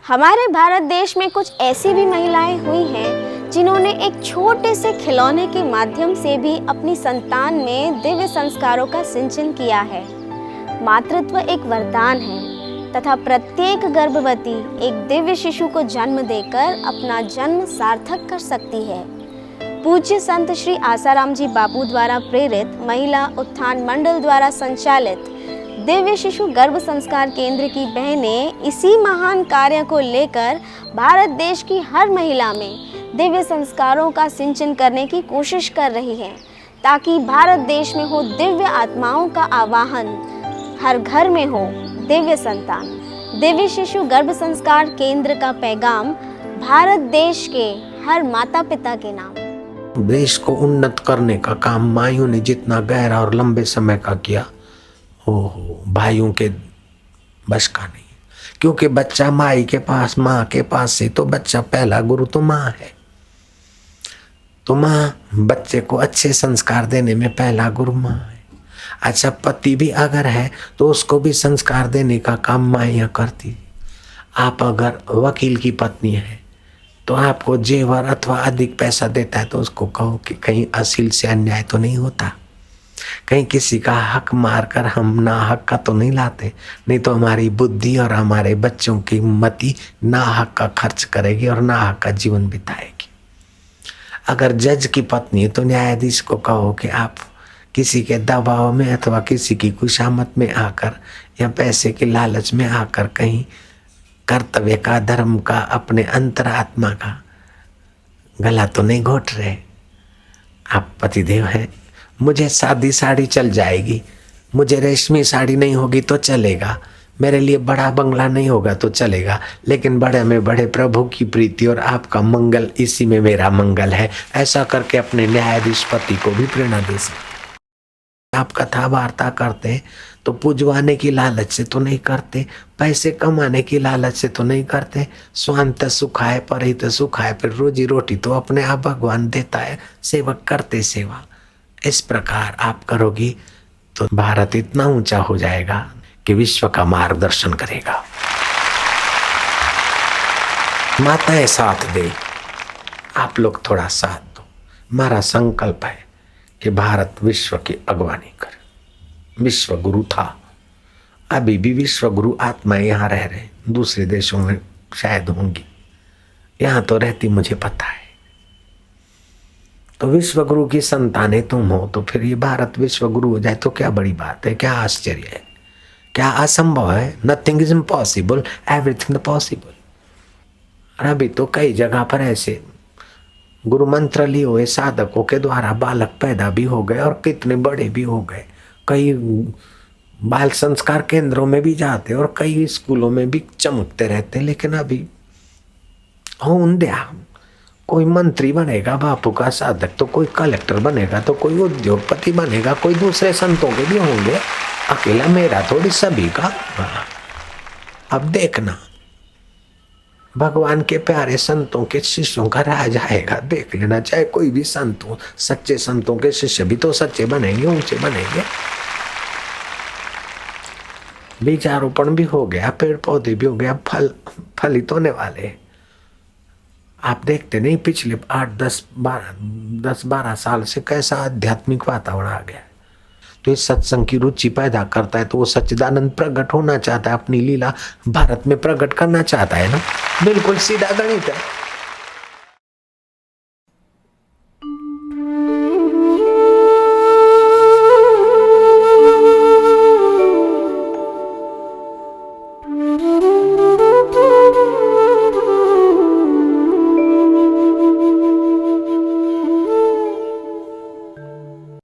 हमारे भारत देश में कुछ ऐसी भी महिलाएं हुई हैं जिन्होंने एक छोटे से खिलौने के माध्यम से भी अपनी संतान में दिव्य संस्कारों का सिंचन किया है। मातृत्व एक वरदान है तथा प्रत्येक गर्भवती एक दिव्य शिशु को जन्म देकर अपना जन्म सार्थक कर सकती है। पूज्य संत श्री आसाराम जी बापू द्वारा प्रेरित महिला उत्थान मंडल द्वारा संचालित दिव्य शिशु गर्भ संस्कार केंद्र की बहनें इसी महान कार्य को लेकर भारत देश की हर महिला में दिव्य संस्कारों का सिंचन करने की कोशिश कर रही हैं, ताकि भारत देश में हो दिव्य आत्माओं का आवाहन, हर घर में हो दिव्य संतान। दिव्य शिशु गर्भ संस्कार केंद्र का पैगाम भारत देश के हर माता पिता के नाम। देश को उन्नत करने का काम माइयों ने जितना गहरा और लंबे समय का किया, ओहो, भाइयों के बस का नहीं। क्योंकि बच्चा माई के पास, माँ के पास से तो बच्चा पहला गुरु तो माँ है। तो माँ बच्चे को अच्छे संस्कार देने में पहला गुरु माँ है। अच्छा, पति भी अगर है तो उसको भी संस्कार देने का काम माइयाँ करती। आप अगर वकील की पत्नी है तो आपको जेवर अथवा अधिक पैसा देता है तो उसको कहो कि कहीं असील से अन्याय तो नहीं होता, कहीं किसी का हक मारकर हम ना हक का तो नहीं लाते, नहीं तो हमारी बुद्धि और हमारे बच्चों की मति ना हक का खर्च करेगी और ना हक का जीवन बिताएगी। अगर जज की पत्नी है तो न्यायाधीश को कहो कि आप किसी के दबाव में अथवा किसी की खुशामत में आकर या पैसे के लालच में आकर कहीं कर्तव्य का, धर्म का, अपने अंतरात्मा का गला तो नहीं घोट रहे। आप पतिदेव हैं, मुझे सादी साड़ी चल जाएगी, मुझे रेशमी साड़ी नहीं होगी तो चलेगा, मेरे लिए बड़ा बंगला नहीं होगा तो चलेगा, लेकिन बड़े में बड़े प्रभु की प्रीति और आपका मंगल, इसी में मेरा मंगल है। ऐसा करके अपने न्यायाधीश पति को भी प्रेरणा दे सकते। आप कथा वार्ता करते तो पुजवाने की लालच से तो नहीं करते, पैसे कमाने की लालच से तो नहीं करते। स्वांत सुखाए परहित सुखाए, फिर रोजी रोटी तो अपने आप भगवान देता है, सेवक करते सेवा। इस प्रकार आप करोगी तो भारत इतना ऊंचा हो जाएगा कि विश्व का मार्गदर्शन करेगा। माताएं साथ दे, आप लोग थोड़ा साथ दो। हमारा संकल्प है कि भारत विश्व की अगवानी करे। विश्व गुरु था, अभी भी विश्व गुरु आत्माएं यहाँ रह रहे, दूसरे देशों में शायद होंगी, यहाँ तो रहती मुझे पता है। तो विश्व गुरु की संतानें तुम हो तो फिर ये भारत विश्व गुरु हो जाए तो क्या बड़ी बात है, क्या आश्चर्य है, क्या असंभव है। Nothing is impossible, everything possible. और अभी तो कई जगह पर ऐसे गुरु मंत्र लिए हुए साधकों के द्वारा बालक पैदा भी हो गए और कितने बड़े भी हो गए। कई बाल संस्कार केंद्रों में भी जाते और कई स्कूलों में भी चमकते रहते। लेकिन अभी होंद्या, कोई मंत्री बनेगा बापू का साधक, तो कोई कलेक्टर बनेगा, तो कोई उद्योगपति बनेगा, कोई दूसरे संतों के भी होंगे, अकेला मेरा थोड़ी सभी का। अब देखना भगवान के प्यारे संतों के शिष्यों का राज आएगा, देख लेना। चाहे कोई भी संत हो, सच्चे संतों के शिष्य भी तो सच्चे बनेंगे, ऊंचे बनेंगे। बीजारोपण भी हो गया, पेड़ पौधे भी हो गया, फलित होने वाले। आप देखते नहीं पिछले 8-10-12 साल से कैसा आध्यात्मिक वातावरण आ गया। तो इस सत्संग की रुचि पैदा करता है तो वो सच्चिदानंद प्रकट होना चाहता है, अपनी लीला भारत में प्रकट करना चाहता है ना। बिल्कुल सीधा गणित है।